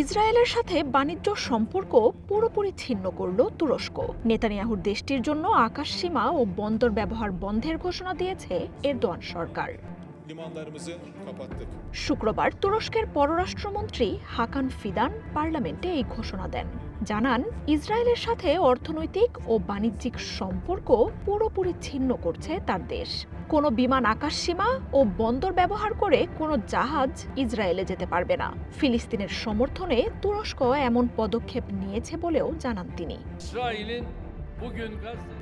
ইসরায়েলের সাথে বাণিজ্য সম্পর্ক পুরোপুরি ছিন্ন করল তুরস্ক। নেতানিয়াহুর দেশটির জন্য আকাশসীমা ও বন্দর ব্যবহার বন্ধের ঘোষণা দিয়েছে এরদোয়ান সরকার। শুক্রবার তুরস্কের পররাষ্ট্রমন্ত্রী হাকান ফিদান পার্লামেন্টে এই ঘোষণা দেন। জানান, ইসরায়েলের সাথে অর্থনৈতিক ও বাণিজ্যিক সম্পর্ক পুরোপুরি ছিন্ন করছে তার দেশ। কোনো বিমান আকাশসীমা ও বন্দর ব্যবহার করে কোনো জাহাজ ইসরায়েলে যেতে পারবে না। ফিলিস্তিনের সমর্থনে তুরস্ক এমন পদক্ষেপ নিয়েছে বলেও জানান তিনি।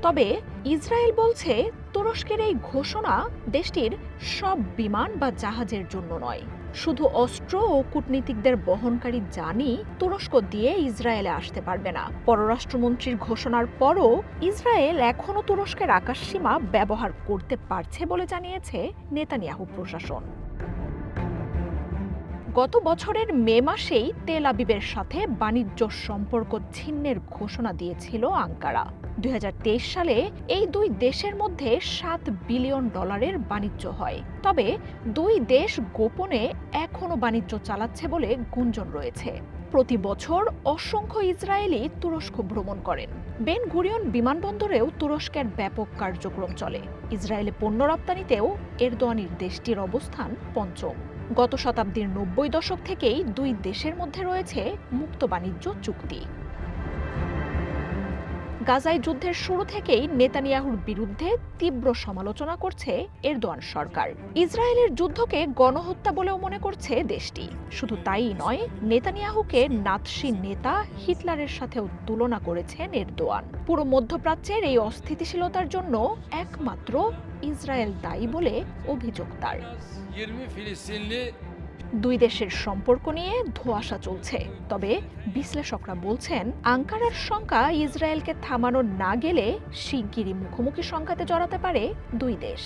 তবে ইসরায়েল বলছে, তুরস্কের এই ঘোষণা দেশটির সব বিমান বা জাহাজের জন্য নয়, শুধু অস্ত্র ও কূটনীতিকদের বহনকারী যানই তুরস্ক দিয়ে ইসরায়েলে আসতে পারবে না। পররাষ্ট্রমন্ত্রীর ঘোষণার পরও ইসরায়েল এখনও তুরস্কের আকাশসীমা ব্যবহার করতে পারছে বলে জানিয়েছে নেতানিয়াহু প্রশাসন। গত বছরের মে মাসেই তেল আবিবের সাথে বাণিজ্য সম্পর্ক ছিন্নের ঘোষণা দিয়েছিল আঙ্কারা। 2023 সালে এই দুই দেশের মধ্যে $7 বিলিয়ন বাণিজ্য হয়। তবে দুই দেশ গোপনে এখনও বাণিজ্য চালাচ্ছে বলে গুঞ্জন রয়েছে। প্রতি বছর অসংখ্য ইসরায়েলি তুরস্ক ভ্রমণ করেন। বেন গুরিয়ন বিমানবন্দরেও তুরস্কের ব্যাপক কার্যক্রম চলে। ইসরায়েলে পণ্য রপ্তানিতেও এরদোয়ানের দেশটির অবস্থান পঞ্চম। গত শতাব্দীর 90 দশক থেকেই দুই দেশের মধ্যে রয়েছে মুক্ত বাণিজ্য চুক্তি। গাজায় যুদ্ধের শুরু থেকেই নেতানিয়াহুর বিরুদ্ধে তীব্র সমালোচনা করছে এরদোয়ান সরকার। ইসরায়েলের যুদ্ধকে গণহত্যা বলেও মনে করছে দেশটি। শুধু তাই নয়, নেতানিয়াহুকে নাৎসি নেতা হিটলারের সাথেও তুলনা করেছেন এরদোয়ান। পুরো মধ্যপ্রাচ্যের এই অস্থিতিশীলতার জন্য একমাত্র ইসরায়েল দায়ী বলে অভিযোগ তার। দুই দেশের সম্পর্ক নিয়ে ধোঁয়াশা চলছে। তবে বিশ্লেষকরা বলছেন, আঙ্কারার শঙ্কা ইসরায়েলকে থামানো না গেলে শিগগিরই মুখোমুখি সংঘাতে জড়াতে পারে দুই দেশ।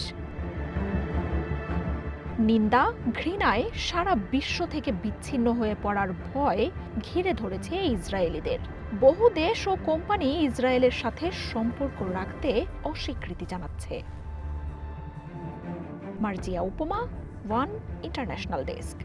নিন্দা, ঘৃণায় সারা বিশ্ব থেকে বিচ্ছিন্ন হয়ে পড়ার ভয় ঘিরে ধরেছে ইসরায়েলিদের। বহু দেশ ও কোম্পানি ইসরায়েলের সাথে সম্পর্ক রাখতে অস্বীকৃতি জানাচ্ছে। মার্জিয়া উপমা, ওয়ান ইন্টারন্যাশনাল ডেস্ক।